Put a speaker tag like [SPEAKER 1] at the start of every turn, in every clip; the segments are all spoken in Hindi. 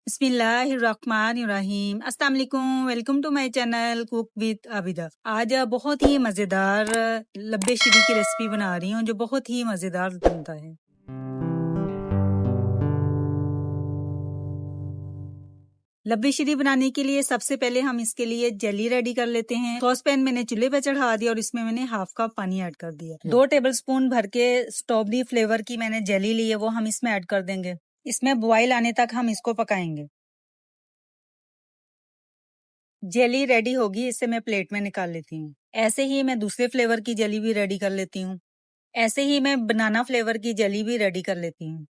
[SPEAKER 1] बिस्मिल्लाहिर्रहमानिर्रहीम। अस्सलाम वालेकुम। Welcome to my channel cook with Abida. आज बहुत ही मज़ेदार लब्बे शीरी की रेसिपी बना रही हूँ जो बहुत ही मज़ेदार बनता है। लब्बे शीरी बनाने के लिए सबसे पहले हम इसके लिए जेली रेडी कर लेते हैं। सॉस पैन मैंने चूल्हे पे चढ़ा दिया और इसमें मैंने हाफ कप पानी ऐड कर दिया। 2 टेबलस्पून भर के स्ट्रॉबेरी फ्लेवर की मैंने जेली ली है, वो हम इसमें ऐड कर देंगे। इसमें बॉयल आने तक हम इसको पकाएंगे। जेली रेडी होगी, इसे मैं प्लेट में निकाल लेती हूँ। ऐसे ही मैं दूसरे फ्लेवर की जेली भी रेडी कर लेती हूँ। ऐसे ही मैं बनाना फ्लेवर की जेली भी रेडी कर लेती हूँ।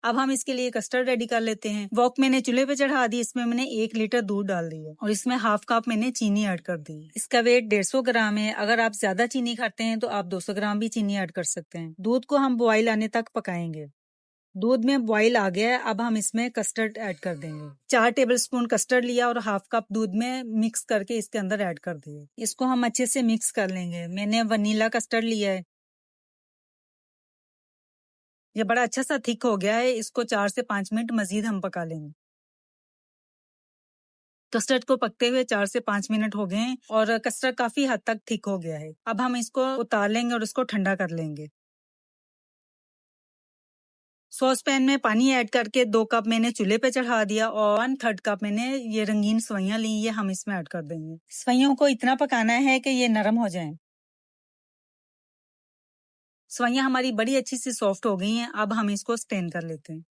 [SPEAKER 1] अब हम इसके लिए कस्टर्ड रेडी कर लेते हैं। वॉक मैंने चूल्हे पे चढ़ा दी, इसमें मैंने 1 लीटर दूध डाल दिया और इसमें हाफ कप मैंने चीनी ऐड कर दी। इसका वेट 150 ग्राम है। अगर आप ज्यादा चीनी खाते हैं तो आप 200 ग्राम भी चीनी ऐड कर सकते हैं। दूध को हम बॉयल आने तक पकाएंगे। दूध में बॉईल आ गया है, अब हम इसमें कस्टर्ड ऐड कर देंगे। 4 टेबलस्पून कस्टर्ड लिया और हाफ कप दूध में मिक्स करके इसके अंदर ऐड कर दिए। इसको हम अच्छे से मिक्स कर लेंगे। मैंने वनीला कस्टर्ड लिया है। ये बड़ा अच्छा सा थिक हो गया है। इसको 4 से 5 मिनट मजीद हम पका लेंगे। कस्टर्ड को पकते हुए 4 से 5 मिनट हो गए हैं और कस्टर्ड काफी हद तक थिक हो गया है। अब हम इसको उतार लेंगे और इसको ठंडा कर लेंगे। सॉस पैन में पानी ऐड करके 2 कप मैंने चूल्हे पे चढ़ा दिया और 1/3 कप मैंने ये रंगीन सवैयां ली, ये हम इसमें ऐड कर देंगे। सवैयों को इतना पकाना है कि ये नरम हो जाएं। सवैयां हमारी बड़ी अच्छी सी सॉफ्ट हो गई हैं। अब हम इसको स्टेन कर लेते हैं।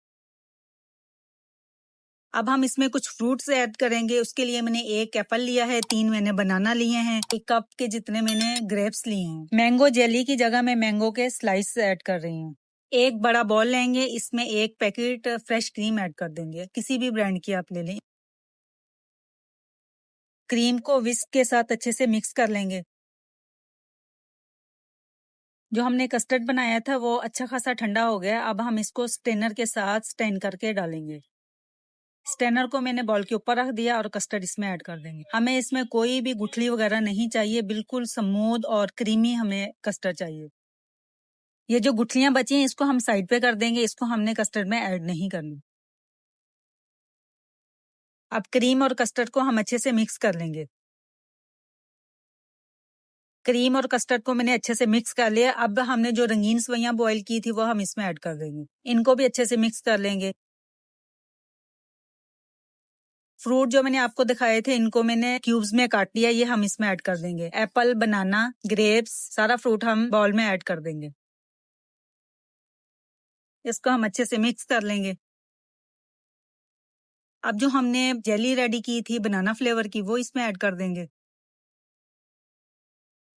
[SPEAKER 1] अब हम इसमें कुछ फ्रूट्स ऐड करेंगे। उसके लिए मैंने 1 एप्पल लिया है, 3 मैंने बनाना लिए हैं, 1 कप के जितने मैंने ग्रेप्स लिए हैं। मैंगो जेली की जगह मैं मैंगो के स्लाइस ऐड कर रही हूँ। एक बड़ा बॉल लेंगे, इसमें 1 पैकेट फ्रेश क्रीम ऐड कर देंगे। किसी भी ब्रांड की आप ले लें। क्रीम को विस्क के साथ अच्छे से मिक्स कर लेंगे। जो हमने कस्टर्ड बनाया था वो अच्छा खासा ठंडा हो गया। अब हम इसको स्ट्रेनर के साथ स्ट्रेन करके डालेंगे। स्ट्रेनर को मैंने बॉल के ऊपर रख दिया और कस्टर्ड इसमें ऐड कर देंगे। हमें इसमें कोई भी गुठली वगैरह नहीं चाहिए, बिल्कुल स्मूथ और क्रीमी हमें कस्टर्ड चाहिए। ये जो गुठलियां बची हैं इसको हम साइड पे कर देंगे, इसको हमने कस्टर्ड में ऐड नहीं करनी। अब क्रीम और कस्टर्ड को हम अच्छे से मिक्स कर लेंगे। क्रीम और कस्टर्ड को मैंने अच्छे से मिक्स कर लिया। अब हमने जो रंगीन सेवइयां बॉईल की थी वो हम इसमें ऐड कर देंगे। इनको भी अच्छे से मिक्स कर लेंगे। फ्रूट जो मैंने आपको दिखाए थे इनको मैंने क्यूब्स में काट लिया, ये हम इसमें ऐड कर देंगे। एप्पल, बनाना, ग्रेप्स, सारा फ्रूट हम बाउल में ऐड कर देंगे। इसको हम अच्छे से मिक्स कर लेंगे। अब जो हमने जेली रेडी की थी बनाना फ्लेवर की वो इसमें ऐड कर देंगे।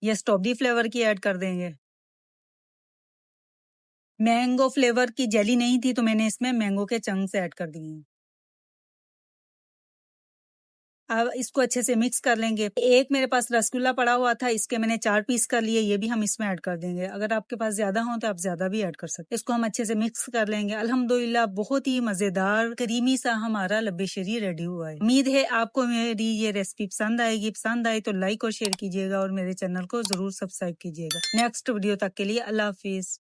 [SPEAKER 1] ये स्ट्रॉबेरी फ्लेवर की ऐड कर देंगे। मैंगो फ्लेवर की जेली नहीं थी तो मैंने इसमें मैंगो के चंक्स ऐड कर दिए हैं। अब इसको अच्छे से मिक्स कर लेंगे। एक मेरे पास रसगुल्ला पड़ा हुआ था, इसके मैंने 4 पीस कर लिए, ये भी हम इसमें ऐड कर देंगे। अगर आपके पास ज्यादा हो तो आप ज्यादा भी ऐड कर सकते हैं। इसको हम अच्छे से मिक्स कर लेंगे। अल्हम्दुलिल्लाह बहुत ही मजेदार करीमी सा हमारा लब्बे शीरी रेडी हुआ है। उम्मीद है आपको मेरी ये रेसिपी पसंद आएगी। पसंद आई तो लाइक और शेयर कीजिएगा और मेरे चैनल को जरूर सब्सक्राइब कीजिएगा। नेक्स्ट वीडियो तक के लिए अल्लाह हाफिज।